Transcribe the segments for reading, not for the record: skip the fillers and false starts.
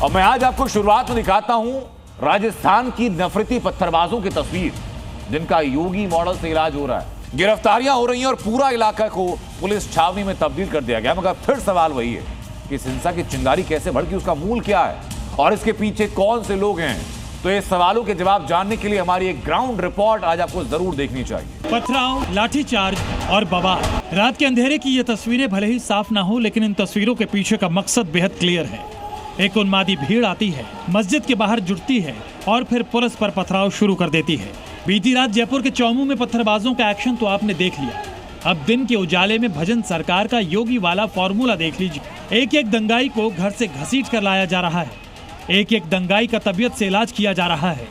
और मैं आज आपको शुरुआत में दिखाता हूं राजस्थान की नफरती पत्थरबाजों की तस्वीर, जिनका योगी मॉडल से इलाज हो रहा है। गिरफ्तारियां हो रही हैं और पूरा इलाका को पुलिस छावनी में तब्दील कर दिया गया। मगर फिर सवाल वही है कि इस हिंसा की चिंगारी कैसे भड़की, उसका मूल क्या है और इसके पीछे कौन से लोग हैं। तो ये सवालों के जवाब जानने के लिए हमारी एक ग्राउंड रिपोर्ट आज आपको जरूर देखनी चाहिए। पथराव, लाठीचार्ज और बवाल। रात के अंधेरे की ये तस्वीरें भले ही साफ ना हो, लेकिन इन तस्वीरों के पीछे का मकसद बेहद क्लियर है। एक उन्मादी भीड़ आती है, मस्जिद के बाहर जुटती है और फिर पुलिस पर पथराव शुरू कर देती है। बीती रात जयपुर के चौमू में पत्थरबाजों का एक्शन तो आपने देख लिया। अब दिन के उजाले में भजन सरकार का योगी वाला फॉर्मूला देख लीजिए। एक एक दंगाई को घर से घसीट कर लाया जा रहा है, एक एक दंगाई का तबीयत से इलाज किया जा रहा है,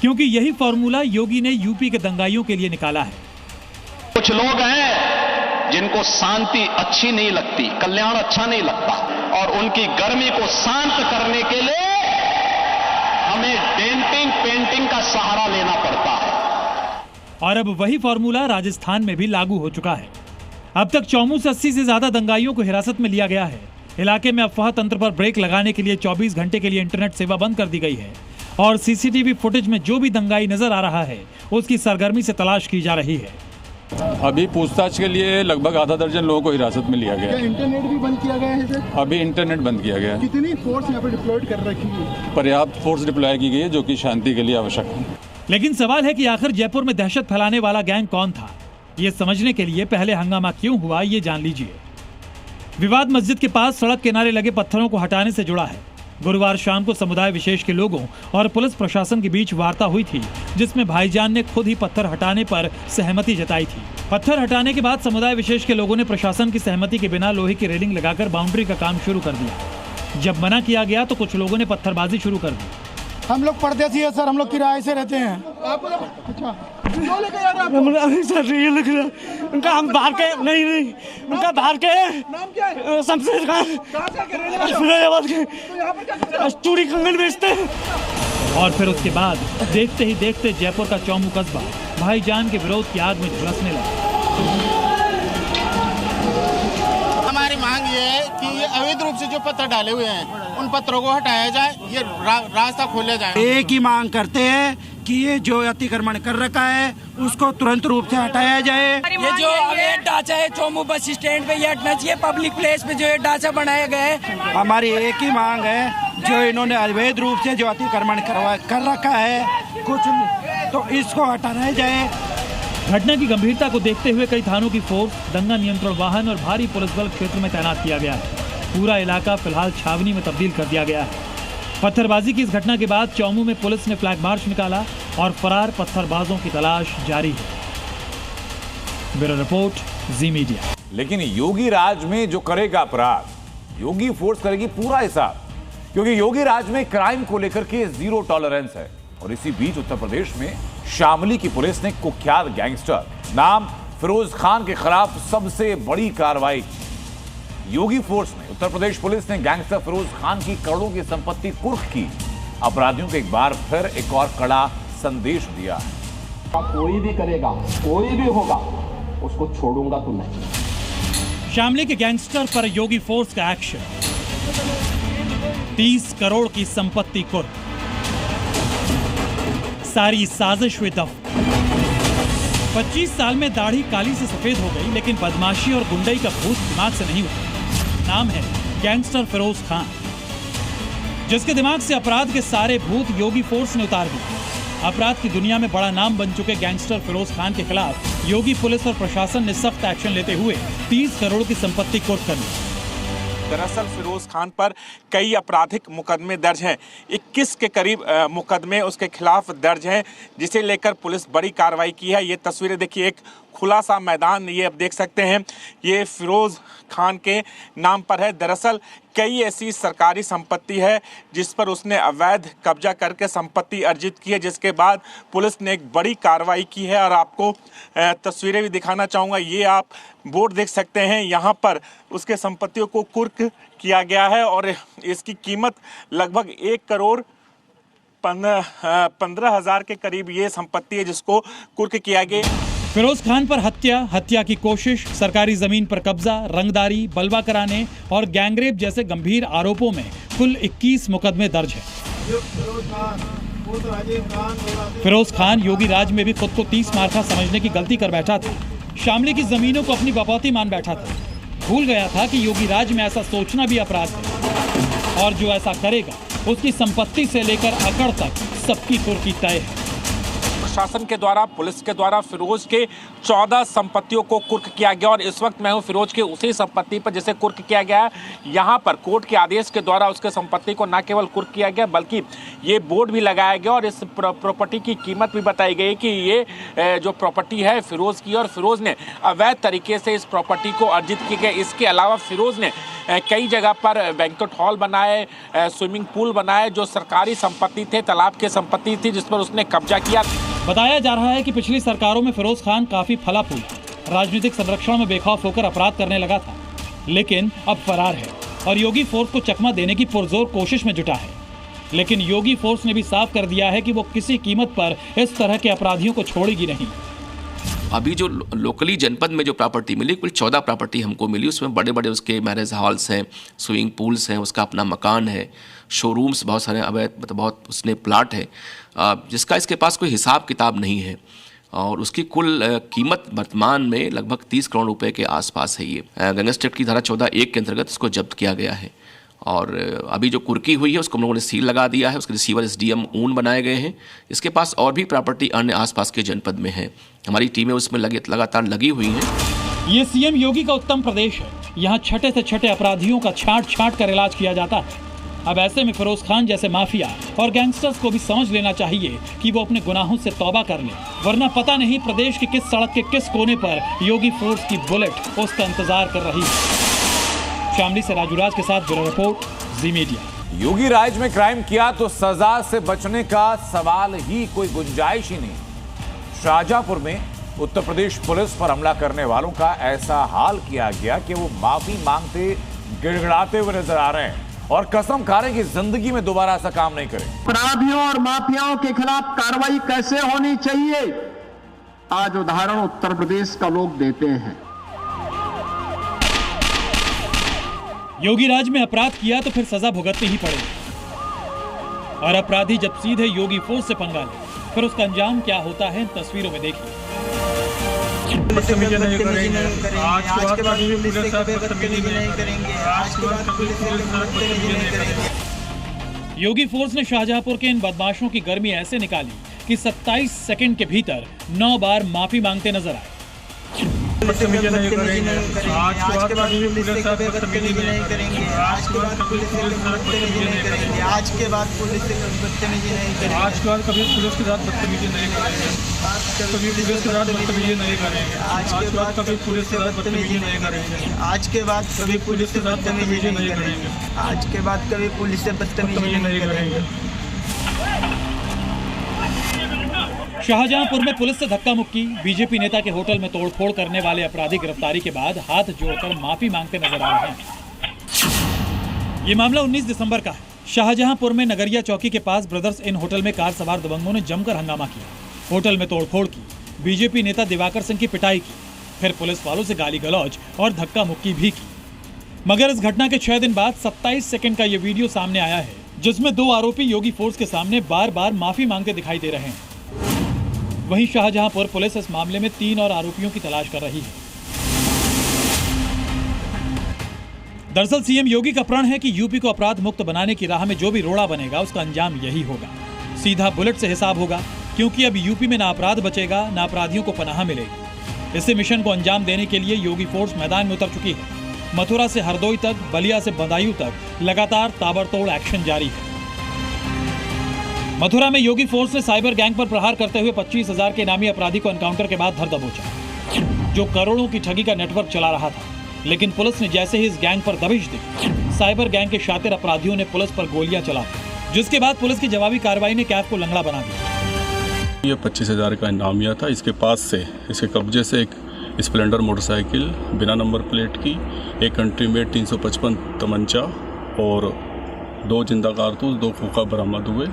क्योंकि यही फॉर्मूला योगी ने यूपी के दंगाइयों के लिए निकाला है। कुछ लोग हैं जिनको शांति अच्छी नहीं लगती, कल्याण अच्छा नहीं लगता, और उनकी गर्मी को शांत करने के लिए हमें डेंटिंग पेंटिंग का सहारा लेना पड़ता है। और अब वही फॉर्मूला राजस्थान में भी लागू हो चुका है। अब तक चौमू से 80 से ज्यादा दंगाइयों को हिरासत में लिया गया है। इलाके में अफवाह तंत्र पर ब्रेक लगाने के लिए 24 घंटे के लिए इंटरनेट सेवा बंद कर दी गई है और सीसीटीवी फुटेज में जो भी दंगाई नजर आ रहा है उसकी सरगर्मी से तलाश की जा रही है। अभी पूछताछ के लिए लगभग आधा दर्जन लोगों को हिरासत में लिया गया। इंटरनेट भी बंद किया गया है सर? अभी इंटरनेट बंद किया गया है। कितनी फोर्स यहाँ पर डिप्लॉयड कर रखी है? पर्याप्त फोर्स डिप्लॉय की गई है, जो कि शांति के लिए आवश्यक है। लेकिन सवाल है कि आखिर जयपुर में दहशत फैलाने वाला गैंग कौन था। ये समझने के लिए पहले हंगामा क्यों हुआ ये जान लीजिए। विवाद मस्जिद के पास सड़क किनारे लगे पत्थरों को हटाने से जुड़ा है। गुरुवार शाम को समुदाय विशेष के लोगों और पुलिस प्रशासन के बीच वार्ता हुई थी, जिसमें भाईजान ने खुद ही पत्थर हटाने पर सहमति जताई थी। पत्थर हटाने के बाद समुदाय विशेष के लोगों ने प्रशासन की सहमति के बिना लोहे की रेलिंग लगाकर बाउंड्री का काम शुरू कर दिया। जब मना किया गया तो कुछ लोगों ने पत्थरबाजी शुरू कर दी। हम लोग परदेसी है सर, हम लोग किराए से रहते हैं। अच्छा, क्यों लेके जा रहे हैं आप? सर ये लिख रहा उनका, हम बाहर के नहीं उनका बाहर के नाम क्या है? शमशेर खान। कहाँ से फिरोजाबाद के? तो यहाँ पर क्या कर रहे हैं? चूड़ी कंगन बेचते हैं। और फिर उसके बाद देखते ही देखते जयपुर का चौमू कस्बा भाईजान के विरोध की आग में झुलसने लगा। हमारी मांग ये है कि ये अवैध रूप से जो पत्थर डाले हुए हैं उन पत्थरों को हटाया जाए, ये रास्ता खोला जाए। एक ही मांग करते हैं कि ये जो अतिक्रमण कर रखा है उसको तुरंत रूप से हटाया जाए। ये जो अवैध ढांचा है चौमू बस स्टैंड पे, ये हटना चाहिए। पब्लिक प्लेस पे जो ये ढांचा बनाया गया है, हमारी एक ही मांग है, जो इन्होंने अवैध रूप से जो अतिक्रमण कर रखा है कुछ, तो इसको हटाया जाए। घटना की गंभीरता को देखते हुए कई थानों की फोर्स, दंगा नियंत्रण वाहन और भारी पुलिस बल क्षेत्र में तैनात किया गया है। पूरा इलाका फिलहाल छावनी में तब्दील कर दिया गया है। पत्थरबाजी की इस घटना के बाद चौमू में पुलिस ने फ्लैग मार्च निकाला और फरार पत्थरबाजों की तलाश जारी है। ब्यूरो रिपोर्ट, जी मीडिया। लेकिन योगी राज में जो करेगा अपराध, योगी फोर्स करेगी पूरा हिसाब, क्योंकि योगी राज में क्राइम को लेकर के जीरो टॉलरेंस है। और इसी बीच उत्तर प्रदेश में शामली की पुलिस ने कुख्यात गैंगस्टर नाम फिरोज खान के खिलाफ सबसे बड़ी कार्रवाई की। योगी फोर्स ने, उत्तर प्रदेश पुलिस ने गैंगस्टर फिरोज खान की करोड़ों की संपत्ति कुर्क की। अपराधियों को एक बार फिर एक और कड़ा संदेश दिया है। कोई भी करेगा, कोई भी होगा, उसको छोड़ूंगा तो नहीं। शामली के गैंगस्टर पर योगी फोर्स का एक्शन। 30 करोड़ की संपत्ति कुर्क, सारी साजिश हुई दफ। 25 साल में दाढ़ी काली से सफेद हो गई, लेकिन बदमाशी और गुंडई का भूत दिमाग से नहीं उठा। नाम है गैंगस्टर फिरोज खान, जिसके दिमाग से अपराध के सारे भूत योगी फोर्स ने उतार दिए। अपराध की दुनिया में बड़ा नाम बन चुके गैंगस्टर फिरोज खान के खिलाफ योगी पुलिस और प्रशासन ने सख्त एक्शन लेते हुए 30 करोड़ की संपत्ति कुर्क कर ली। दरअसल फिरोज खान पर कई आपराधिक मुकदमे दर्ज हैं। 21 के करीब मुकदमे उसके खिलाफ दर्ज हैं, जिसे लेकर पुलिस बड़ी कार्रवाई की है। ये तस्वीरें देखिए, एक खुला सा मैदान ये अब देख सकते हैं, ये फिरोज खान के नाम पर है। दरअसल कई ऐसी सरकारी संपत्ति है जिस पर उसने अवैध कब्जा करके संपत्ति अर्जित की है, जिसके बाद पुलिस ने एक बड़ी कार्रवाई की है। और आपको तस्वीरें भी दिखाना चाहूँगा। ये आप बोर्ड देख सकते हैं, यहाँ पर उसके संपत्तियों को कुर्क किया गया है और इसकी कीमत लगभग 1 करोड़ 15,000 के करीब ये संपत्ति है जिसको कुर्क किया गया। फिरोज खान पर हत्या की कोशिश, सरकारी जमीन पर कब्जा, रंगदारी, बलवा कराने और गैंगरेप जैसे गंभीर आरोपों में कुल 21 मुकदमे दर्ज हैं। फिरोज खान योगी राज में भी खुद को 30 मार्का समझने की गलती कर बैठा था। शामली की जमीनों को अपनी बपौती मान बैठा था। भूल गया था कि योगी राज में ऐसा सोचना भी अपराध है और जो ऐसा करेगा उसकी संपत्ति से लेकर अकड़ तक सबकी कुर्की तय है। प्रशासन के द्वारा, पुलिस के द्वारा फिरोज के 14 संपत्तियों को कुर्क किया गया और इस वक्त मैं हूं फिरोज के उसी संपत्ति पर जिसे कुर्क किया गया है। यहां पर कोर्ट के आदेश के द्वारा उसके संपत्ति को न केवल कुर्क किया गया बल्कि ये बोर्ड भी लगाया गया और इस प्रॉपर्टी की कीमत भी बताई गई कि ये जो प्रॉपर्टी है फिरोज की और फिरोज ने अवैध तरीके से इस प्रॉपर्टी को अर्जित किया गया। इसके अलावा फिरोज ने कई जगह पर बैंक्वेट हॉल बनाए, स्विमिंग पूल बनाए जो सरकारी संपत्ति थे, तालाब की संपत्ति थी जिस पर उसने कब्जा किया। बताया जा रहा है कि पिछली सरकारों में फिरोज खान काफी फला फूला, राजनीतिक संरक्षण में बेखौफ होकर अपराध करने लगा था, लेकिन अब फरार है और योगी फोर्स को चकमा देने की पुरजोर कोशिश में जुटा है। लेकिन योगी फोर्स ने भी साफ कर दिया है कि वो किसी कीमत पर इस तरह के अपराधियों को छोड़ेगी नहीं। अभी जो लोकली जनपद में जो प्रॉपर्टी मिली, कुल 14 प्रॉपर्टी हमको मिली। उसमें बड़े बड़े उसके मैरिज हॉल्स हैं, स्विमिंग पूल्स हैं, उसका अपना मकान है, शोरूम्स बहुत सारे, मतलब बहुत उसने प्लाट है जिसका इसके पास कोई हिसाब किताब नहीं है और उसकी कुल कीमत वर्तमान में लगभग 30 करोड़ रुपए के आसपास है। ये गैंगस्टर एक्ट की धारा 14(1) के अंतर्गत इसको जब्त किया गया है और अभी जो कुर्की हुई है उसको हम लोगों ने सील लगा दिया है। उसके रिसीवर SDM ऊन बनाए गए हैं। इसके पास और भी प्रॉपर्टी अन्य आसपास के जनपद में है। हमारी टीमें उसमें लगातार लगी हुई हैं। ये CM योगी का उत्तम प्रदेश है। यहाँ छठे से छठे अपराधियों का छांट कर इलाज किया जाता है। अब ऐसे में फिरोज खान जैसे माफिया और गैंगस्टर्स को भी समझ लेना चाहिए कि वो अपने गुनाहों से तौबा कर ले, वरना पता नहीं प्रदेश की किस सड़क के किस कोने पर योगी फोर्स की बुलेट उसका इंतजार कर रही है। शामली से राजूराज के साथ ब्यूरो रिपोर्ट, जी मीडिया। योगी राज में क्राइम किया तो सजा से बचने का सवाल ही कोई गुंजाइश ही नहीं। शाहजहांपुर में उत्तर प्रदेश पुलिस पर हमला करने वालों का ऐसा हाल किया गया कि वो माफी मांगते गिड़गिड़ाते हुए नजर आ रहे हैं और कसम खा रहे हैं कि जिंदगी में दोबारा ऐसा काम नहीं करें। अपराधियों और माफियाओं के खिलाफ कार्रवाई कैसे होनी चाहिए, आज उदाहरण उत्तर प्रदेश का लोग देते हैं। योगी राज में अपराध किया तो फिर सजा भुगतनी ही पड़ेगी और अपराधी जब सीधे योगी फोर्स से पंगा ले फिर उसका अंजाम क्या होता है तस्वीरों में देखिए। योगी फोर्स ने शाहजहांपुर के इन बदमाशों की गर्मी ऐसे निकाली कि 27 सेकंड के भीतर 9 बार माफी मांगते नजर आए। आज के बाद पुलिस से बदतमीजी नहीं करेंगे। आज के बाद पुलिस से बदतमीजी नहीं करेंगे। आज के बाद पुलिस से बदतमीजी नहीं करेंगे। आज के बाद कभी पुलिस के साथ बदतमीजी नहीं करेंगे। कभी पुलिस के साथ बदतमीजी नहीं करेंगे। आज के बाद कभी पुलिस के साथ बदतमीजी नहीं करेंगे। आज के बाद कभी पुलिस से बदतमीजी नहीं करेंगे। आज के बाद कभी पुलिस से बदतमीजी नहीं करेंगे। शाहजहांपुर में पुलिस से धक्का मुक्की, बीजेपी नेता के होटल में तोड़फोड़ करने वाले अपराधी गिरफ्तारी के बाद हाथ जोड़कर माफी मांगते नजर आ रहे हैं। ये मामला 19 दिसंबर का है। शाहजहांपुर में नगरिया चौकी के पास ब्रदर्स इन होटल में कार सवार दबंगों ने जमकर हंगामा किया। होटल में तोड़फोड़ की, बीजेपी नेता दिवाकर सिंह की पिटाई की, फिर पुलिस वालों से गाली गलौज और धक्का मुक्की भी की। मगर इस घटना के 6 दिन बाद 27 सेकंड का ये वीडियो सामने आया है जिसमें 2 आरोपी योगी फोर्स के सामने बार बार माफी मांगते दिखाई दे रहे हैं। वहीं शाहजहांपुर पुलिस इस मामले में 3 और आरोपियों की तलाश कर रही है। दरअसल सीएम योगी का प्रण है कि यूपी को अपराध मुक्त बनाने की राह में जो भी रोड़ा बनेगा उसका अंजाम यही होगा, सीधा बुलेट से हिसाब होगा, क्योंकि अब यूपी में ना अपराध बचेगा ना अपराधियों को पनाह मिलेगी। इस मिशन को अंजाम देने के लिए योगी फोर्स मैदान में उतर चुकी है। मथुरा से हरदोई तक, बलिया से बदायूं तक लगातार ताबड़तोड़ एक्शन जारी है। मथुरा में योगी फोर्स ने साइबर गैंग पर प्रहार करते हुए 25,000 के इनामी अपराधी को एनकाउंटर के बाद धर दबोचा, जो करोड़ों की ठगी का नेटवर्क चला रहा था। लेकिन पुलिस ने जैसे ही इस गैंग पर दबिश दी, साइबर गैंग के शातिर अपराधियों ने पुलिस पर गोलियां चला दी, जिसके बाद पुलिस की जवाबी कार्रवाई ने कैफ को लंगड़ा बना दिया। ये 25,000 का इनामिया था। इसके पास से, इसके कब्जे से एक स्प्लेंडर मोटरसाइकिल बिना नंबर प्लेट की, एक कंट्री मेड 355 तमंचा और 2 जिंदा कारतूस, 2 खोखा बरामद हुए।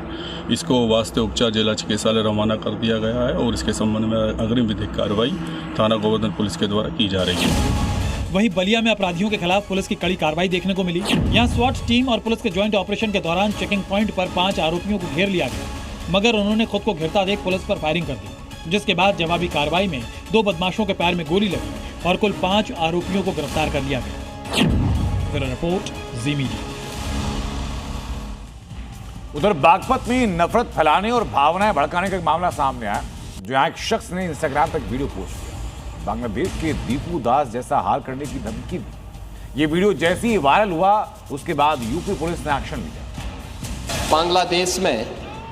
इसको वास्ते उपचार जिला चिकित्सालय रवाना कर दिया गया है और इसके संबंध में अग्रिम विधिक कार्रवाई थाना गोवर्धन पुलिस के द्वारा की जा रही है। वहीं बलिया में अपराधियों के खिलाफ पुलिस की कड़ी कार्रवाई देखने को मिली। यहाँ स्वाट टीम और पुलिस के ज्वाइंट ऑपरेशन के दौरान चेकिंग पॉइंट पर 5 आरोपियों को घेर लिया गया, मगर उन्होंने खुद को घिरता देख पुलिस पर फायरिंग कर दी, जिसके बाद जवाबी कार्रवाई में 2 बदमाशों के पैर में गोली लगी और कुल 5 आरोपियों को गिरफ्तार कर लिया गया। ब्यूरो रिपोर्ट, जी मीडिया। उधर बागपत में नफरत फैलाने और भावनाएं भड़काने का एक मामला सामने आया, जहां एक शख्स ने इंस्टाग्राम पर वीडियो पोस्ट किया। बांग्लादेश के दीपू दास जैसा हाल करने की धमकी दी। ये वीडियो जैसे ही वायरल हुआ, उसके बाद यूपी पुलिस ने एक्शन लिया। बांग्लादेश में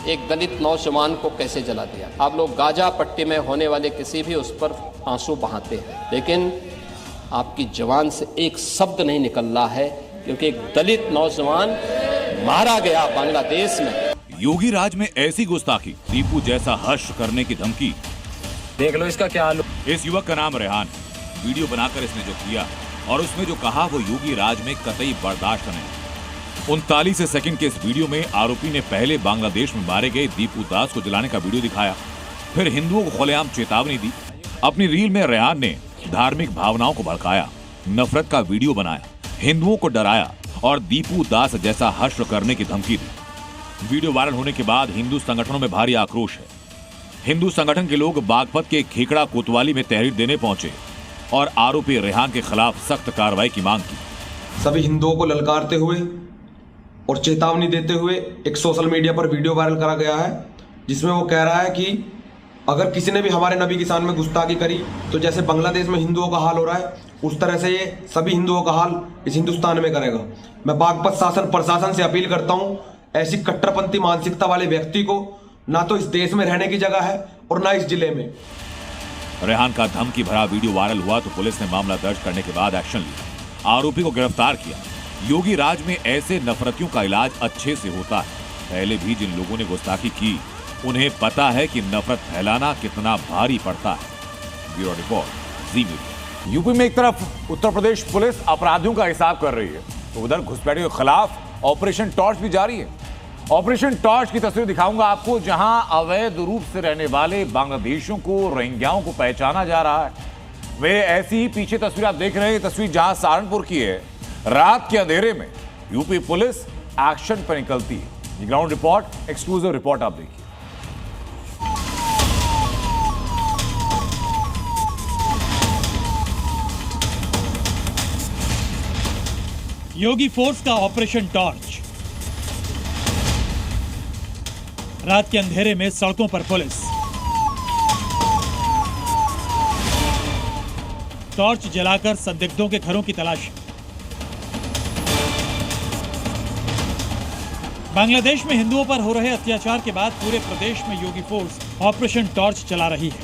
एक दलित नौजवान को कैसे जला दिया। आप लोग गाजा पट्टी में होने वाले किसी भी उस पर आंसू बहाते हैं, लेकिन आपकी जवान से एक शब्द नहीं निकल रहा है, क्योंकि एक दलित नौजवान मारा गया बांग्लादेश में। योगी राज में ऐसी गुस्ताखी, दीपू जैसा हर्ष करने की धमकी। देख लो इसका क्या हाल। इस युवक का नाम रेहान। वीडियो बनाकर इसने जो किया और उसमें जो कहा वो योगी राज में कतई बर्दाश्त नहीं। 39 सेकंड के इस वीडियो में आरोपी ने पहले बांग्लादेश में मारे गए दीपू दास को जलाने का वीडियो दिखाया, फिर हिंदुओं को खुलेआम चेतावनी दी। अपनी रील में रेहान ने धार्मिक भावनाओं को भड़काया, नफरत का वीडियो बनाया, हिंदुओं को डराया और दीपू दास जैसा हर्ष करने की धमकी दी। वीडियो वायरल होने के बाद हिंदू संगठनों में भारी आक्रोश है। हिंदू संगठन के लोग बागपत के खेकड़ा कोतवाली में तहरीर देने पहुंचे और आरोपी रेहान के खिलाफ सख्त कार्रवाई की मांग की। सभी हिंदुओं को ललकारते हुए और चेतावनी देते हुए एक सोशल मीडिया पर वीडियो वायरल करा गया है, जिसमें वो कह रहा है कि अगर किसी ने भी हमारे नबी की शान में गुस्ताखी करी तो जैसे बांग्लादेश में हिंदुओं का हाल हो रहा है, उस तरह से ये सभी हिंदुओं का हाल इस हिंदुस्तान में करेगा। मैं बागपत शासन प्रशासन से अपील करता हूँ, ऐसी कट्टरपंथी मानसिकता वाले व्यक्ति को ना तो इस देश में रहने की जगह है और ना इस जिले में। रेहान का धमकी भरा वीडियो वायरल हुआ तो पुलिस ने मामला दर्ज करने के बाद एक्शन लिया, आरोपी को गिरफ्तार किया। योगी राज में ऐसे नफरतियों का इलाज अच्छे से होता है। पहले भी जिन लोगों ने गुस्ताखी की, उन्हें पता है कि नफरत फैलाना कितना भारी पड़ता है। ब्यूरो रिपोर्ट, जी मीडिया। यूपी में एक तरफ उत्तर प्रदेश पुलिस अपराधियों का हिसाब कर रही है, तो उधर घुसपैठियों के खिलाफ ऑपरेशन टॉर्च भी जारी है। ऑपरेशन टॉर्च की तस्वीर दिखाऊंगा आपको, जहां अवैध रूप से रहने वाले बांग्लादेशियों को, रोहिंग्याओं को पहचाना जा रहा है। वे ऐसी ही पीछे तस्वीर आप देख रहे हैं, तस्वीर जहां सहारनपुर की है। रात के अंधेरे में यूपी पुलिस एक्शन पर निकलती है। ये ग्राउंड रिपोर्ट, एक्सक्लूसिव रिपोर्ट आप देखिए। योगी फोर्स का ऑपरेशन टॉर्च। रात के अंधेरे में सड़कों पर पुलिस टॉर्च जलाकर संदिग्धों के घरों की तलाशी। बांग्लादेश में हिंदुओं पर हो रहे अत्याचार के बाद पूरे प्रदेश में योगी फोर्स ऑपरेशन टॉर्च चला रही है,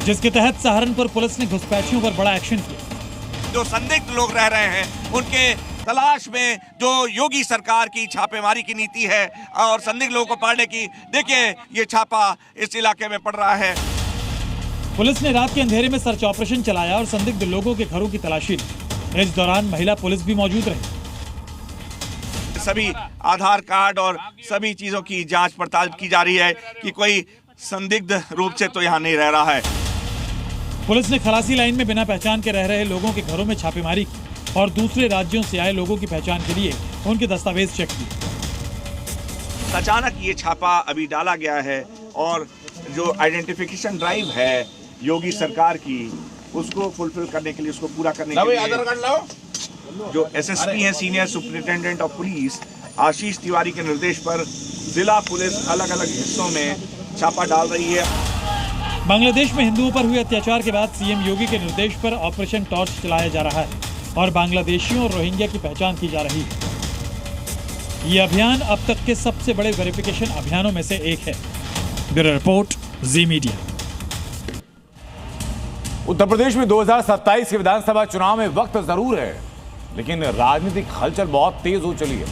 जिसके तहत सहारनपुर पुलिस ने घुसपैठियों पर बड़ा एक्शन किया। जो संदिग्ध लोग रह रहे हैं उनके तलाश में जो योगी सरकार की छापेमारी की नीति है और संदिग्ध लोगों को पकड़ने की, देखिए ये छापा इस इलाके में पड़ रहा है। पुलिस ने रात के अंधेरे में सर्च ऑपरेशन चलाया और संदिग्ध लोगों के घरों की तलाशी ली। इस दौरान महिला पुलिस भी मौजूद रही। सभी आधार कार्ड और सभी चीजों की जांच पड़ताल की जा रही है कि कोई संदिग्ध रूप से तो यहाँ नहीं रह रहा है। पुलिस ने खलासी लाइन में बिना पहचान के रह रहे लोगों के घरों में छापेमारी की और दूसरे राज्यों से आए लोगों की पहचान के लिए उनके दस्तावेज चेक किए। अचानक ये छापा अभी डाला गया है और जो आइडेंटिफिकेशन ड्राइव है योगी सरकार की, उसको फुलफिल करने के लिए, उसको पूरा करने के लिए जो एसएसपी हैं, सीनियर सुपरिटेंडेंट ऑफ पुलिस आशीष तिवारी के निर्देश पर जिला पुलिस अलग अलग हिस्सों में छापा डाल रही है। बांग्लादेश में हिंदुओं पर हुए अत्याचार के बाद सीएम योगी के निर्देश पर ऑपरेशन टॉर्च चलाया जा रहा है और बांग्लादेशियों और रोहिंग्या की पहचान की जा रही है। ये अभियान अब तक के सबसे बड़े वेरिफिकेशन अभियानों में से एक है। ब्यूरो रिपोर्ट, जी मीडिया। उत्तर प्रदेश में 2027 के विधानसभा चुनाव में वक्त जरूर है, लेकिन राजनीतिक हलचल बहुत तेज हो चली है।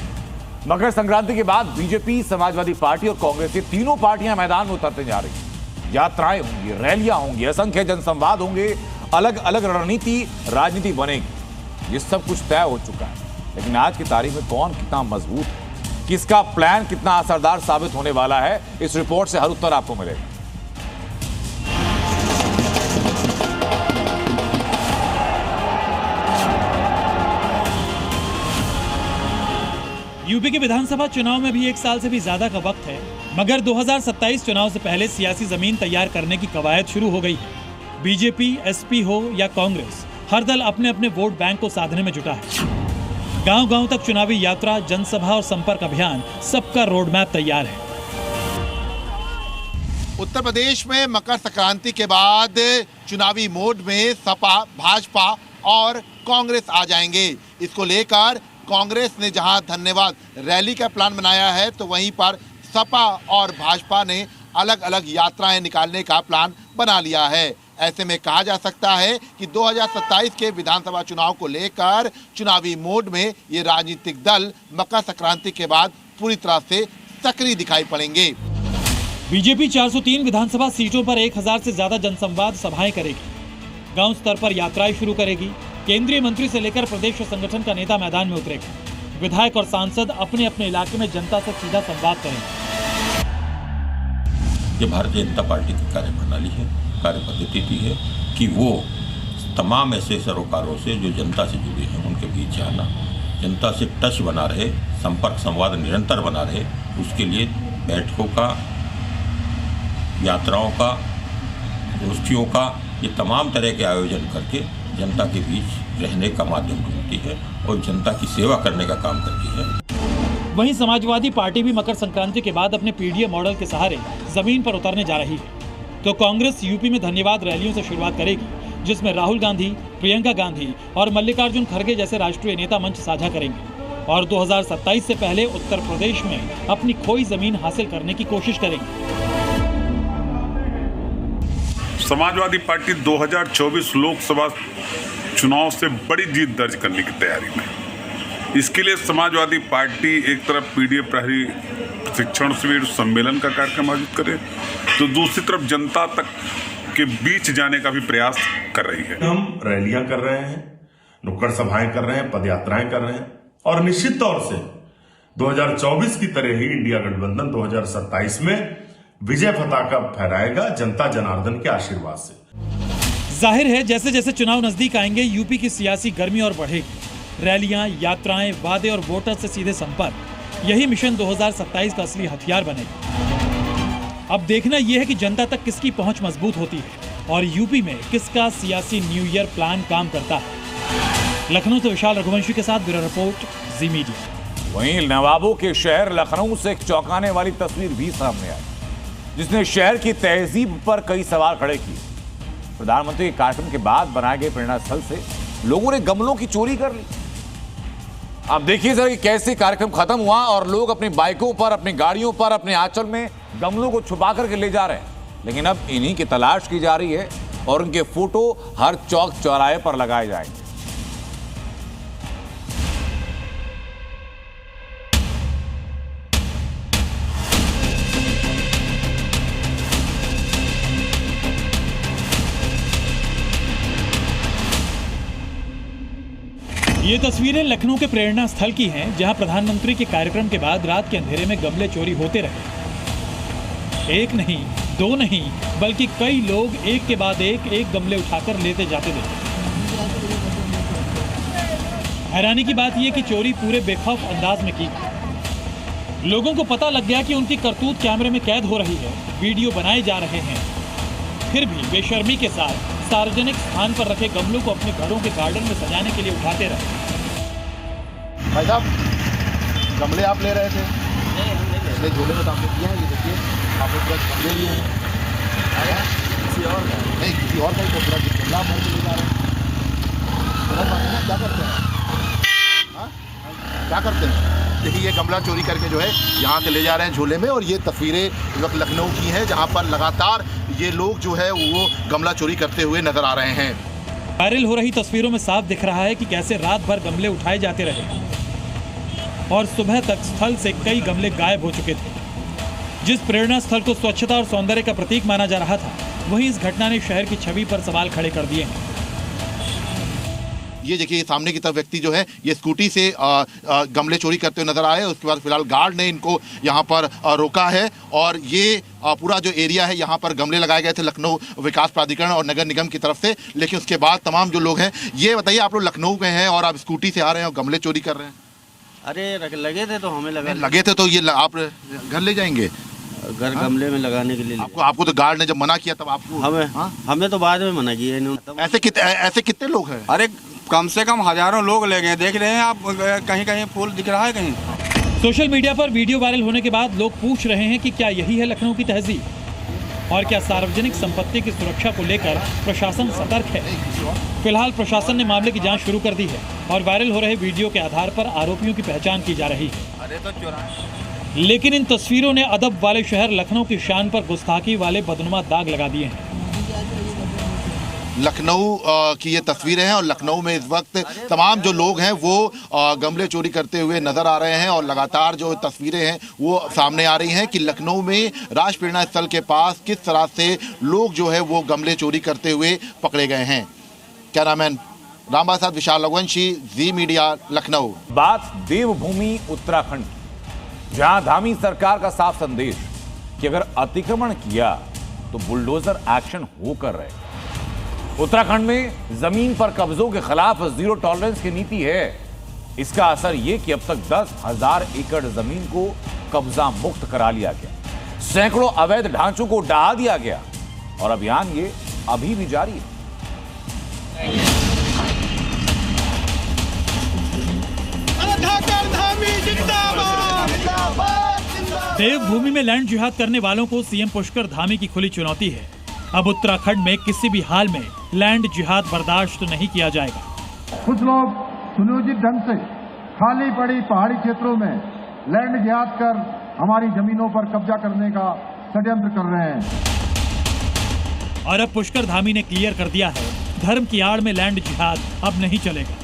मकर संक्रांति के बाद बीजेपी, समाजवादी पार्टी और कांग्रेस, ये तीनों पार्टियां मैदान में उतरते जा रही हैं। यात्राएं होंगी, रैलियां होंगी, असंख्य जनसंवाद होंगे, अलग अलग रणनीति, राजनीति बनेगी। ये सब कुछ तय हो चुका है, लेकिन आज की तारीख में कौन कितना मजबूत है, किसका प्लान कितना असरदार साबित होने वाला है, इस रिपोर्ट से हर उत्तर आपको मिलेगा। यूपी के विधानसभा चुनाव में भी 1 साल से भी ज्यादा का वक्त है, मगर 2027 चुनाव से पहले सियासी जमीन तैयार करने की कवायद शुरू हो गई है। बीजेपी, एसपी हो या कांग्रेस, हर दल अपने अपने वोट बैंक को साधने में जुटा है। गांव-गांव तक चुनावी यात्रा, जनसभा और संपर्क अभियान, सबका रोड मैप तैयार है। उत्तर प्रदेश में मकर संक्रांति के बाद चुनावी मोड में सपा, भाजपा और कांग्रेस आ जाएंगे। इसको लेकर कांग्रेस ने जहां धन्यवाद रैली का प्लान बनाया है, तो वहीं पर सपा और भाजपा ने अलग अलग यात्राएं निकालने का प्लान बना लिया है। ऐसे में कहा जा सकता है कि 2027 के विधानसभा चुनाव को लेकर चुनावी मोड में ये राजनीतिक दल मकर संक्रांति के बाद पूरी तरह से सक्रिय दिखाई पड़ेंगे। बीजेपी 403 विधानसभा सीटों पर 1000 से ज्यादा जनसंवाद सभाएं करेगी, गांव स्तर पर यात्राएं शुरू करेगी, केंद्रीय मंत्री से लेकर प्रदेश संगठन का नेता मैदान में उतरेगा, विधायक और सांसद अपने अपने इलाके में जनता से सीधा संवाद करेंगे। ये भारतीय जनता पार्टी की कार्यप्रणाली है, कार्य पद्धति भी है कि वो तमाम ऐसे सरोकारों से जो जनता से जुड़े हैं उनके बीच जाना, जनता से टच बना रहे, संपर्क संवाद निरंतर बना रहे, उसके लिए बैठकों का, यात्राओं का, गोष्ठियों का, ये तमाम तरह के आयोजन करके जनता के बीच रहने का माध्यम ढूंढती है और जनता की सेवा करने का काम करती है। वहीं समाजवादी पार्टी भी मकर संक्रांति के बाद अपने पीडीए मॉडल के सहारे जमीन पर उतरने जा रही है। तो कांग्रेस यूपी में धन्यवाद रैलियों से शुरुआत करेगी, जिसमें राहुल गांधी, प्रियंका गांधी और मल्लिकार्जुन खड़गे जैसे राष्ट्रीय नेता मंच साझा करेंगे और 2027 से पहले उत्तर प्रदेश में अपनी खोई जमीन हासिल करने की कोशिश करेंगे। समाजवादी पार्टी 2024 लोकसभा चुनाव से बड़ी जीत दर्ज करने की तैयारी में। इसके लिए समाजवादी पार्टी एक तरफ पीडीए प्रहरी प्रशिक्षण शिविर सम्मेलन का कार्यक्रम आयोजित करे, तो दूसरी तरफ जनता तक के बीच जाने का भी प्रयास कर रही है। हम रैलियां कर रहे हैं, नुक्कड़ सभाएं कर रहे हैं, पदयात्राएं कर रहे हैं और निश्चित तौर से 2024 की तरह ही इंडिया गठबंधन 2027 में विजय पताका फहराएगा जनता जनार्दन के आशीर्वाद से। जाहिर है जैसे जैसे चुनाव नजदीक आएंगे यूपी की सियासी गर्मी और बढ़ेगी। रैलियां, यात्राएं, वादे और वोटर से सीधे संपर्क, यही मिशन 2027 का असली हथियार बनेगा। अब देखना यह है कि जनता तक किसकी पहुंच मजबूत होती है और यूपी में किसका सियासी न्यू ईयर प्लान काम करता है। लखनऊ से विशाल रघुवंशी के साथ ब्यूरो रिपोर्ट, जी मीडिया। वहीं नवाबों के शहर लखनऊ से एक चौंकाने वाली तस्वीर भी सामने आई, जिसने शहर की तहजीब पर कई सवाल खड़े किए। प्रधानमंत्री के कार्यक्रम के बाद बनाए गए प्रेरणा स्थल से लोगों ने गमलों की चोरी कर ली। अब देखिए जरा कि कैसे कार्यक्रम खत्म हुआ और लोग अपनी बाइकों पर, अपनी गाड़ियों पर, अपने आंचल में गमलों को छुपा करके ले जा रहे हैं। लेकिन अब इन्हीं की तलाश की जा रही है और उनके फोटो हर चौक चौराहे पर लगाए जाएंगे। ये तस्वीरें लखनऊ के प्रेरणा स्थल की हैं, जहां प्रधानमंत्री के कार्यक्रम के बाद रात के अंधेरे में गमले चोरी होते रहे। एक नहीं, दो नहीं, बल्कि कई लोग एक के बाद एक गमले उठाकर लेते जाते थे। हैरानी की बात यह कि चोरी पूरे बेखौफ अंदाज में की। लोगों को पता लग गया कि उनकी करतूत कैमरे में कैद हो रही है, वीडियो बनाए जा रहे हैं। फिर भी बेशर्मी के साथ सार्वजनिक स्थान पर रखे गमलों को अपने घरों के गार्डन में सजाने के लिए उठाते रहे। भाई साहब, गमले आप ले रहे थे? नहीं, झोले में तो आपने दिया है। ये देखिए, आपने पूरा गमले लिए हैं। किसी और का नहीं, किसी और का ही पूरा गमला आप ले जा रहे हैं। क्या करते हैं? क्या करते हैं? देखिए, ये गमला चोरी करके जो है यहाँ से ले जा रहे हैं झोले में। और ये तस्वीरें इस वक्त लखनऊ की हैं, जहाँ पर लगातार ये लोग जो है वो गमला चोरी करते हुए नजर आ रहे हैं। वायरल हो रही तस्वीरों में साफ दिख रहा है कि कैसे रात भर गमले उठाए जाते रहे और सुबह तक स्थल से कई गमले गायब हो चुके थे। जिस प्रेरणा स्थल को स्वच्छता और सौंदर्य का प्रतीक माना जा रहा था, वहीं इस घटना ने शहर की छवि पर सवाल खड़े कर दिए हैं। ये देखिए, सामने की तरफ व्यक्ति जो है ये स्कूटी से गमले चोरी करते हुए नजर आए। उसके बाद फिलहाल गार्ड ने इनको यहाँ पर रोका है और ये पूरा जो एरिया है यहाँ पर गमले लगाए गए थे लखनऊ विकास प्राधिकरण और नगर निगम की तरफ से। लेकिन उसके बाद तमाम जो लोग हैं, ये बताइए, आप लोग लखनऊ में हैं और आप स्कूटी से आ रहे हैं और गमले चोरी कर रहे हैं? अरे लगे थे तो हमें लगे थे तो ये आप घर ले जाएंगे? घर गमले में लगाने के लिए आपको तो गार्ड ने जब मना किया तब आपको? हमें तो बाद में मना किया इन्होंने। ऐसे कितने लोग हैं? अरे कम से कम हजारों लोग ले गए, देख रहे हैं आप, कहीं कहीं फूल दिख रहा है कहीं। सोशल मीडिया पर वीडियो वायरल होने के बाद लोग पूछ रहे हैं कि क्या यही है लखनऊ की तहजीब और क्या सार्वजनिक संपत्ति की सुरक्षा को लेकर प्रशासन सतर्क है। फिलहाल प्रशासन ने मामले की जांच शुरू कर दी है और वायरल हो रहे वीडियो के आधार पर आरोपियों की पहचान की जा रही है। लेकिन इन तस्वीरों ने अदब वाले शहर लखनऊ की शान पर गुस्ताखी वाले बदनुमा दाग लगा दिए हैं। लखनऊ की ये तस्वीरें हैं और लखनऊ में इस वक्त तमाम जो लोग हैं वो गमले चोरी करते हुए नजर आ रहे हैं और लगातार जो तस्वीरें हैं वो सामने आ रही हैं कि लखनऊ में राष्ट्रप्रेरणा स्थल के पास किस तरह से लोग जो है वो गमले चोरी करते हुए पकड़े गए हैं। कैमरामैन रामबाग साथ विशाल रघुवंशी, जी मीडिया, लखनऊ। बात देवभूमि उत्तराखंड, जहां धामी सरकार का साफ संदेश कि अगर अतिक्रमण किया तो बुलडोजर एक्शन होकर रहे। उत्तराखंड में जमीन पर कब्जों के खिलाफ जीरो टॉलरेंस की नीति है। इसका असर यह कि अब तक 10,000 एकड़ जमीन को कब्जा मुक्त करा लिया गया, सैकड़ों अवैध ढांचों को ढहा दिया गया और अभियान ये अभी भी जारी है। देवभूमि में लैंड जिहाद करने वालों को सीएम पुष्कर धामी की खुली चुनौती है। अब उत्तराखंड में किसी भी हाल में लैंड जिहाद बर्दाश्त नहीं किया जाएगा। कुछ लोग सुनियोजित ढंग से खाली पड़ी पहाड़ी क्षेत्रों में लैंड जिहाद कर हमारी जमीनों पर कब्जा करने का षड्यंत्र कर रहे हैं। और अब पुष्कर धामी ने क्लियर कर दिया है, धर्म की आड़ में लैंड जिहाद अब नहीं चलेगा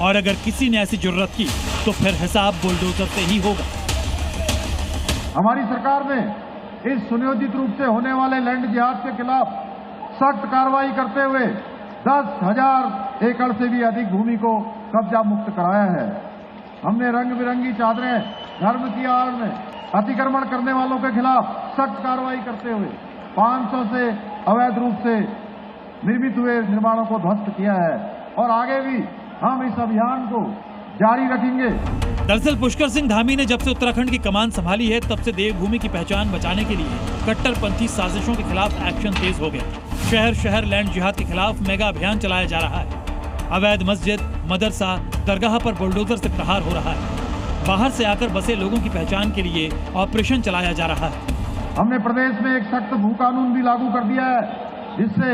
और अगर किसी ने ऐसी जरूरत की तो फिर हिसाब बुलडोजर से ही होगा। हमारी सरकार ने इस सुनियोजित रूप से होने वाले लैंड जिहाद के खिलाफ सख्त कार्रवाई करते हुए 10,000 एकड़ से भी अधिक भूमि को कब्जा मुक्त कराया है। हमने रंग बिरंगी चादरें धर्म की आड़ में अतिक्रमण करने वालों के खिलाफ सख्त कार्रवाई करते हुए 500 से अवैध रूप से निर्मित हुए निर्माणों को ध्वस्त किया है और आगे भी हम इस अभियान को जारी रखेंगे। दरअसल पुष्कर सिंह धामी ने जब से उत्तराखंड की कमान संभाली है तब से देवभूमि की पहचान बचाने के लिए कट्टरपंथी साजिशों के खिलाफ एक्शन तेज हो गया। शहर शहर लैंड जिहाद के खिलाफ मेगा अभियान चलाया जा रहा है। अवैध मस्जिद, मदरसा, दरगाह पर बुलडोजर से प्रहार हो रहा है। बाहर से आकर बसे लोगों की पहचान के लिए ऑपरेशन चलाया जा रहा है। हमने प्रदेश में एक सख्त भू कानून भी लागू कर दिया है, जिससे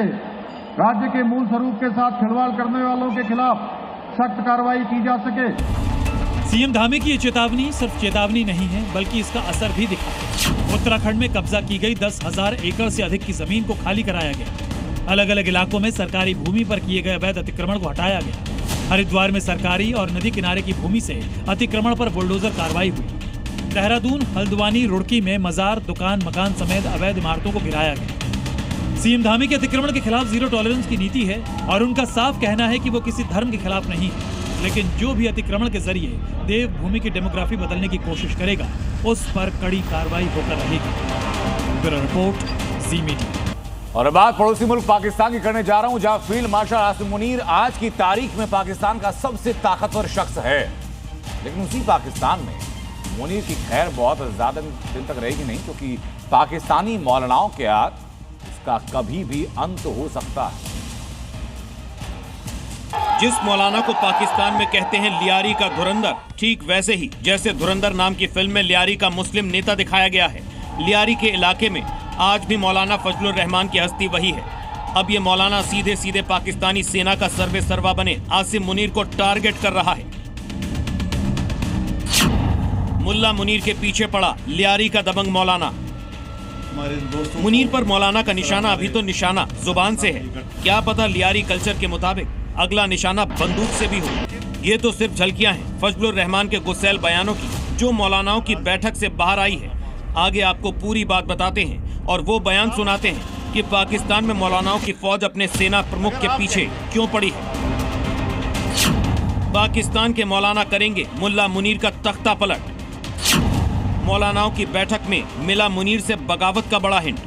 राज्य के मूल स्वरूप के साथ खिलवाड़ करने वालों के खिलाफ सख्त कार्रवाई की जा सके। सीएम धामी की ये चेतावनी सिर्फ चेतावनी नहीं है बल्कि इसका असर भी दिखा। उत्तराखंड में कब्जा की गई 10,000 एकड़ से अधिक की जमीन को खाली कराया गया। अलग अलग इलाकों में सरकारी भूमि पर किए गए अवैध अतिक्रमण को हटाया गया। हरिद्वार में सरकारी और नदी किनारे की भूमि से अतिक्रमण पर बुलडोजर कार्रवाई हुई। देहरादून, हल्द्वानी, रुड़की में मजार, दुकान, मकान समेत अवैध इमारतों को गिराया गया। सीएम धामी के अतिक्रमण के खिलाफ जीरो टॉलरेंस की नीति है और उनका साफ कहना है कि वो किसी धर्म के खिलाफ नहीं है, लेकिन जो भी अतिक्रमण के जरिए देवभूमि की डेमोग्राफी बदलने की कोशिश करेगा उस पर कड़ी कार्रवाई होकर रहेगी। ब्यूरो रिपोर्ट, जी मीडिया। और बात पड़ोसी मुल्क पाकिस्तान की करने जा रहा हूं, जहां फील्ड मार्शल आसिम मुनीर आज की तारीख में पाकिस्तान का सबसे ताकतवर शख्स है। लेकिन उसी पाकिस्तान में मुनीर की खैर बहुत ज्यादा दिन तक रहेगी नहीं, क्योंकि पाकिस्तानी मौलानाओं के हाथ इसका कभी भी अंत हो सकता है। जिस मौलाना को पाकिस्तान में कहते हैं लियारी का धुरंधर, ठीक वैसे ही जैसे धुरंधर नाम की फिल्म में लियारी का मुस्लिम नेता दिखाया गया है, लियारी के इलाके में आज भी मौलाना फजलुर रहमान की हस्ती वही है। अब ये मौलाना सीधे सीधे पाकिस्तानी सेना का सर्वे सर्वा बने आसिम मुनीर को टारगेट कर रहा है। मुल्ला मुनीर के पीछे पड़ा लियारी का दबंग मौलाना। मुनीर पर मौलाना का निशाना अभी तो निशाना जुबान से है, क्या पता लियारी कल्चर के मुताबिक अगला निशाना बंदूक से भी हो। ये तो सिर्फ झलकियां हैं फजलुर रहमान के गुस्सैल बयानों की, जो मौलानाओं की बैठक से बाहर आई है। आगे आपको पूरी बात बताते हैं और वो बयान सुनाते हैं कि पाकिस्तान में मौलानाओं की फौज अपने सेना प्रमुख के पीछे क्यों पड़ी है। पाकिस्तान के मौलाना करेंगे मुल्ला मुनीर का तख्ता पलट। मौलानाओं की बैठक में मिला मुनीर से बगावत का बड़ा हिंट।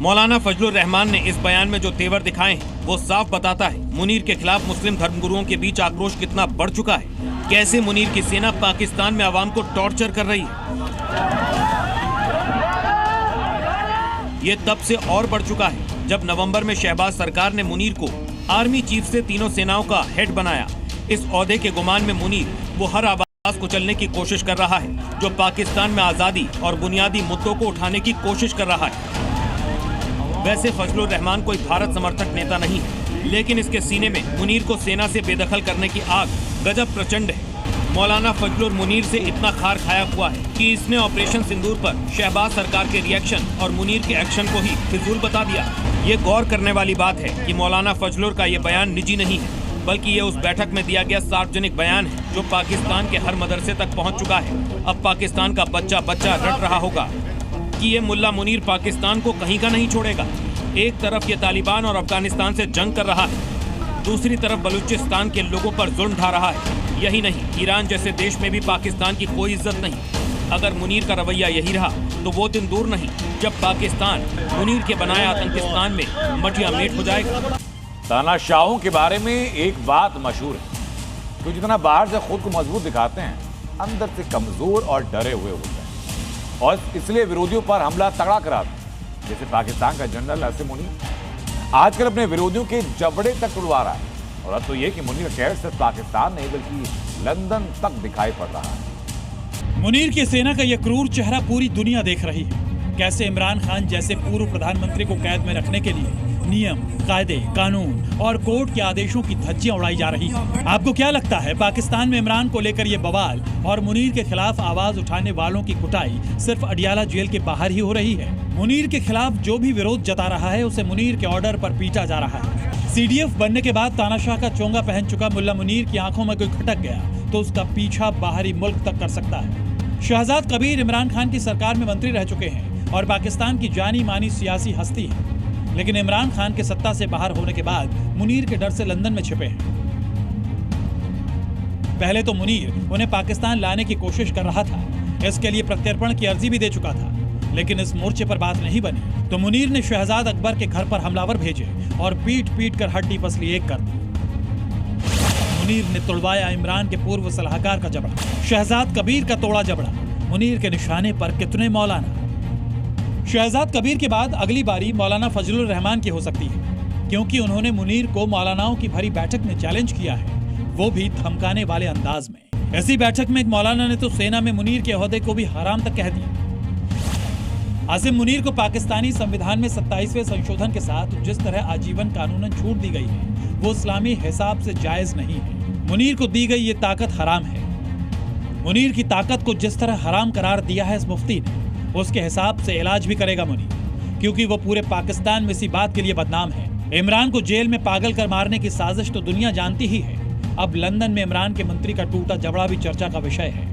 मौलाना फजलुर रहमान ने इस बयान में जो तेवर दिखाए हैं वो साफ बताता है मुनीर के खिलाफ मुस्लिम धर्मगुरुओं के बीच आक्रोश कितना बढ़ चुका है, कैसे मुनीर की सेना पाकिस्तान में आवाम को टॉर्चर कर रही है। ये तब से और बढ़ चुका है जब नवंबर में शहबाज सरकार ने मुनीर को आर्मी चीफ से तीनों सेनाओं का हेड बनाया। इस ओहदे के गुमान में मुनीर वो हर आवाज को चलने की कोशिश कर रहा है जो पाकिस्तान में आजादी और बुनियादी मुद्दों को उठाने की कोशिश कर रहा है। वैसे फजलुर रहमान कोई भारत समर्थक नेता नहीं है, लेकिन इसके सीने में मुनीर को सेना से बेदखल करने की आग गजब प्रचंड है। मौलाना फजलुर मुनीर से इतना खार खाया हुआ है कि इसने ऑपरेशन सिंदूर पर शहबाज सरकार के रिएक्शन और मुनीर के एक्शन को ही फिजूल बता दिया। ये गौर करने वाली बात है कि मौलाना फजलुर का ये बयान निजी नहीं है, बल्कि ये उस बैठक में दिया गया सार्वजनिक बयान है जो पाकिस्तान के हर मदरसे तक पहुंच चुका है। अब पाकिस्तान का बच्चा बच्चा रट रहा होगा कि ये मुल्ला मुनीर पाकिस्तान को कहीं का नहीं छोड़ेगा। एक तरफ ये तालिबान और अफगानिस्तान से जंग कर रहा है, दूसरी तरफ बलूचिस्तान के लोगों पर जुल्म ढा रहा है। यही नहीं, ईरान जैसे देश में भी पाकिस्तान की कोई इज्जत नहीं। अगर मुनीर का रवैया यही रहा तो वो दिन दूर नहीं जब पाकिस्तान मुनीर के बनाए आतंकिस्तान में मटिया मेट हो जाएगा। तानाशाहों के बारे में एक बात मशहूर है, तो जितना बाहर से खुद को मजबूत दिखाते हैं, अंदर से कमजोर और डरे हुए होते हैं और इसलिए विरोधियों पर हमला तगड़ा कराते हैं। जैसे पाकिस्तान का जनरल आसिम मुनीर आजकल अपने विरोधियों के जबड़े तक उड़वा रहा है। और अब तो यह कि मुनीर का कहर सिर्फ पाकिस्तान नहीं बल्कि लंदन तक दिखाई पड़ रहा है। मुनीर की सेना का यह क्रूर चेहरा पूरी दुनिया देख रही है। कैसे इमरान खान जैसे पूर्व प्रधानमंत्री को कैद में रखने के लिए नियम, कायदे, कानून और कोर्ट के आदेशों की धज्जियां उड़ाई जा रही हैं। आपको क्या लगता है पाकिस्तान में इमरान को लेकर ये बवाल और मुनीर के खिलाफ आवाज उठाने वालों की कुटाई सिर्फ अडियाला जेल के बाहर ही हो रही है? मुनीर के खिलाफ जो भी विरोध जता रहा है उसे मुनीर के ऑर्डर पर पीटा जा रहा है। सीडीएफ बनने के बाद तानाशाह का चोंगा पहन चुका मुल्ला मुनीर की आंखों में कोई खटक गया तो उसका पीछा बाहरी मुल्क तक कर सकता है। शहजाद कबीर इमरान खान की सरकार में मंत्री रह चुके हैं और पाकिस्तान की जानी मानी सियासी हस्ती है, लेकिन इमरान खान के सत्ता से बाहर होने के बाद मुनीर के डर से लंदन में छिपे हैं। पहले तो मुनीर उन्हें पाकिस्तान लाने की कोशिश कर रहा था, इसके लिए प्रत्यर्पण की अर्जी भी दे चुका था, लेकिन इस मोर्चे पर बात नहीं बनी तो मुनीर ने शहजाद अकबर के घर पर हमलावर भेजे और पीट पीट कर हड्डी पसली एक कर दी। मुनीर ने तोड़वाया इमरान के पूर्व सलाहकार का जबड़ा, शहजाद कबीर का तोड़ा जबड़ा। मुनीर के निशाने पर कितने मौलाना। शहजाद कबीर के बाद अगली बारी मौलाना फजलुर रहमान की हो सकती है, क्योंकि उन्होंने मुनीर को मौलानाओं की भरी बैठक में चैलेंज किया है, वो भी धमकाने वाले अंदाज में। ऐसी बैठक में एक मौलाना ने तो सेना में मुनीर के ओहदे को भी हराम तक कह दिया। आसिम मुनीर को पाकिस्तानी संविधान में 27वें संशोधन के साथ जिस तरह आजीवन कानूनन छूट दी गई है वो इस्लामी हिसाब से जायज नहीं है। मुनीर को दी गई ये ताकत हराम है। मुनीर की ताकत को जिस तरह हराम करार दिया है इस मुफ्ती ने, उसके हिसाब से इलाज भी करेगा मुनीर, क्योंकि वो पूरे पाकिस्तान में इसी बात के लिए बदनाम है। इमरान को जेल में पागल कर मारने की साजिश तो दुनिया जानती ही है। अब लंदन में इमरान के मंत्री का टूटा जबड़ा भी चर्चा का विषय है।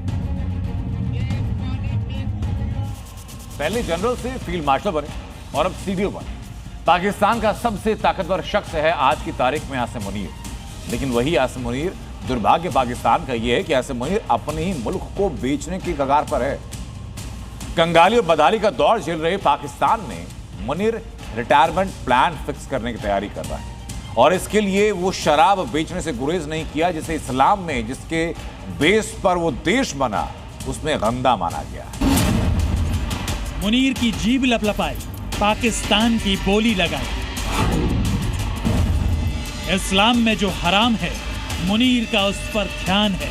पहले जनरल से फील्ड मार्शल बने और अब सीडीओ बने। पाकिस्तान का सबसे ताकतवर शख्स है आज की तारीख में आसिम मुनीर। लेकिन वही आसिम मुनीर, दुर्भाग्य पाकिस्तान का यह है कि आसिम मुनीर अपने ही मुल्क को बेचने की कगार पर है। कंगाली और बदहाली का दौर झेल रहे पाकिस्तान में मुनीर रिटायरमेंट प्लान फिक्स करने की तैयारी कर रहा है और इसके लिए वो शराब बेचने से गुरेज नहीं किया जिसे इस्लाम में जिसके बेस पर वो देश बना उसमें गंदा माना गया। मुनीर की जीभ लपलपाई, पाकिस्तान की बोली लगाई। इस्लाम में जो हराम है मुनीर का उस पर ध्यान है।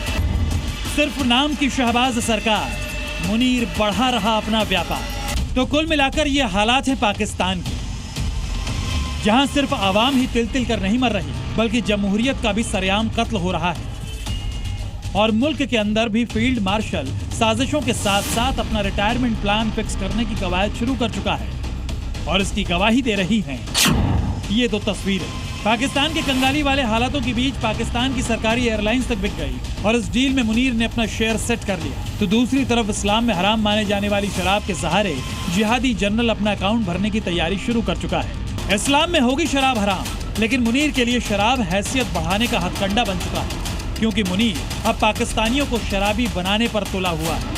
सिर्फ नाम की शहबाज सरकार, मुनीर बढ़ा रहा अपना व्यापार। तो कुल मिलाकर ये हालात है पाकिस्तान के, जहां सिर्फ आवाम ही तिल तिल कर नहीं मर रही बल्कि जमहूरियत का भी सरेआम कत्ल हो रहा है और मुल्क के अंदर भी फील्ड मार्शल साजिशों के साथ साथ अपना रिटायरमेंट प्लान फिक्स करने की कवायद शुरू कर चुका है और इसकी गवाही दे रही हैं ये दो तस्वीरें। पाकिस्तान के कंगाली वाले हालातों के बीच पाकिस्तान की सरकारी एयरलाइंस तक बिक गई और इस डील में मुनीर ने अपना शेयर सेट कर लिया, तो दूसरी तरफ इस्लाम में हराम माने जाने वाली शराब के सहारे जिहादी जनरल अपना अकाउंट भरने की तैयारी शुरू कर चुका है। इस्लाम में होगी शराब हराम, लेकिन मुनीर के लिए शराब हैसियत बढ़ाने का हथकंडा बन चुका है, क्योंकि मुनीर अब पाकिस्तानियों को शराबी बनाने पर तुला हुआ है।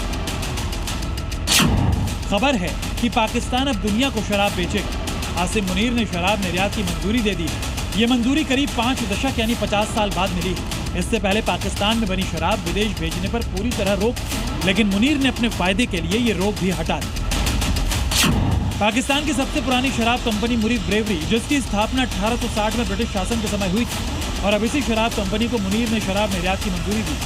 खबर है कि पाकिस्तान अब दुनिया को शराब बेचेगा। आसिम मुनीर ने शराब निर्यात की मंजूरी दे दी है ये मंजूरी करीब 5 दशक यानी 50 साल बाद मिली है। इससे पहले पाकिस्तान में बनी शराब विदेश भेजने पर पूरी तरह रोक, लेकिन मुनीर ने अपने फायदे के लिए ये रोक भी हटा दी। पाकिस्तान की सबसे पुरानी शराब कंपनी मुनीर ब्रेवरी, जिसकी स्थापना 1860 में ब्रिटिश शासन के समय हुई थी, और अब इसी शराब कंपनी को मुनीर ने शराब निर्यात की मंजूरी दी।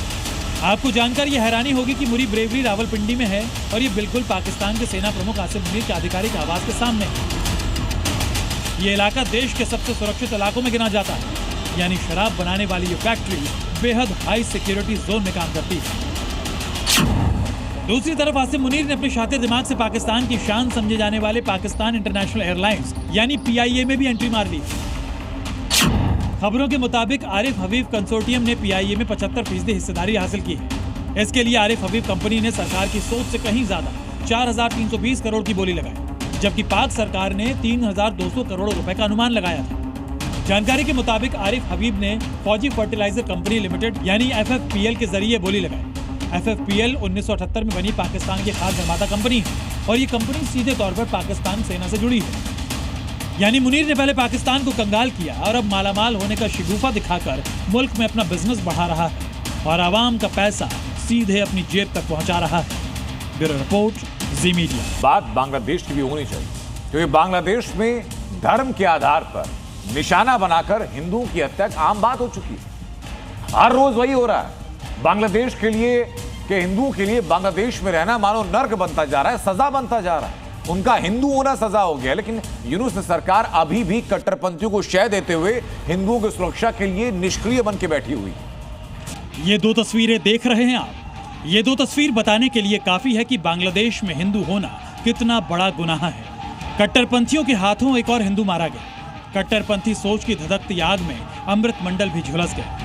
आपको जानकर ये हैरानी होगी कि मुनीर ब्रेवरी रावलपिंडी में है और ये बिल्कुल पाकिस्तान के सेना प्रमुख आसिफ मुनीर के आधिकारिक आवास के सामने है। ये इलाका देश के सबसे सुरक्षित इलाकों में गिना जाता है, यानी शराब बनाने वाली ये फैक्ट्री बेहद हाई सिक्योरिटी जोन में काम करती है। दूसरी तरफ आसिफ मुनीर ने अपने शातिर दिमाग से पाकिस्तान की शान समझे जाने वाले पाकिस्तान इंटरनेशनल एयरलाइंस यानी PIA में भी एंट्री मार ली। खबरों के मुताबिक आरिफ हबीब कंसोर्टियम ने PIA में 75% हिस्सेदारी हासिल की है। इसके लिए आरिफ हबीब कंपनी ने सरकार की सोच से कहीं ज्यादा 4,320 करोड़ की बोली लगाई, जबकि पाक सरकार ने 3,200 करोड़ रुपए का अनुमान लगाया था। जानकारी के मुताबिक आरिफ हबीब ने फौजी फर्टिलाइजर कंपनी लिमिटेड यानी FFPL के जरिए बोली लगाई। FFPL 1978 में बनी पाकिस्तान की खाद निर्माता कंपनी है और ये कंपनी सीधे तौर पर पाकिस्तान सेना से जुड़ी है। यानी मुनीर ने पहले पाकिस्तान को कंगाल किया और अब मालामाल होने का शिगुफा दिखाकर मुल्क में अपना बिजनेस बढ़ा रहा है और आवाम का पैसा सीधे अपनी जेब तक पहुंचा रहा है। ब्यूरो रिपोर्ट, जी मीडिया। बात बांग्लादेश की भी होनी चाहिए, क्योंकि बांग्लादेश में धर्म के आधार पर निशाना बनाकर हिंदुओं की हत्या आम बात हो चुकी है। हर रोज वही हो रहा है। बांग्लादेश के लिए के हिंदुओं के लिए बांग्लादेश में रहना मानो नर्क बनता जा रहा है, सजा बनता जा रहा है। उनका हिंदू होना सजा हो गया। लेकिन यूनुस सरकार अभी भी कट्टरपंथियों को शय देते हुए हिंदुओं की सुरक्षा के लिए निष्क्रिय बन के बैठी हुई। ये दो तस्वीरें देख रहे हैं आप। ये दो तस्वीर बताने के लिए काफी है कि बांग्लादेश में हिंदू होना कितना बड़ा गुनाह है। कट्टरपंथियों के हाथों एक और हिंदू मारा गया। कट्टरपंथी सोच की धधकती आग में अमृत मंडल भी झुलस गया।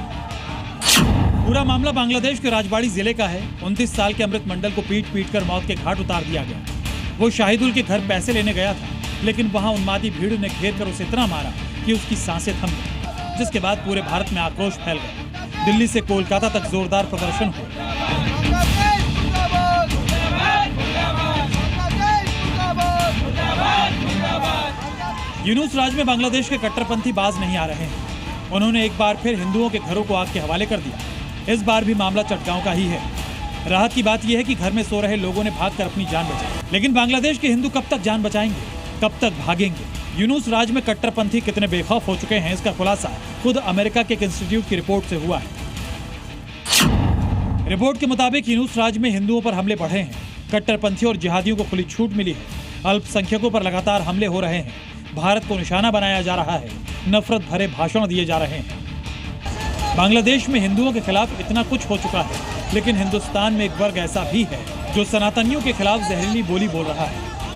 पूरा मामला बांग्लादेश के राजबाड़ी जिले का है। 29 साल के अमृत मंडल को पीट पीट कर मौत के घाट उतार दिया गया। वो शाहिदुल के घर पैसे लेने गया था, लेकिन वहां उन्मादी भीड़ ने घेर कर उसे इतना मारा कि उसकी सांसें थम गई, जिसके बाद पूरे भारत में आक्रोश फैल गया। दिल्ली से कोलकाता तक जोरदार प्रदर्शन हुए। यूनुस राज में बांग्लादेश के कट्टरपंथी बाज नहीं आ रहे हैं। उन्होंने एक बार फिर हिंदुओं के घरों को आग के हवाले कर दिया। इस बार भी मामला चटगांव का ही है। राहत की बात यह है कि घर में सो रहे लोगों ने भागकर अपनी जान बचाई। लेकिन बांग्लादेश के हिंदू कब तक जान बचाएंगे, कब तक भागेंगे? यूनुस राज में कट्टरपंथी कितने बेखौफ हो चुके हैं, इसका खुलासा खुद अमेरिका के एक इंस्टीट्यूट की रिपोर्ट से हुआ है। रिपोर्ट के मुताबिक यूनुस राज में हिंदुओं पर हमले बढ़े हैं। कट्टरपंथियों और जिहादियों को खुली छूट मिली है। अल्पसंख्यकों पर लगातार हमले हो रहे हैं। भारत को निशाना बनाया जा रहा है। नफरत भरे भाषण दिए जा रहे हैं। बांग्लादेश में हिंदुओं के खिलाफ इतना कुछ हो चुका है, लेकिन हिंदुस्तान में एक वर्ग ऐसा भी है जो सनातनियों के खिलाफ जहरीली बोली बोल रहा है।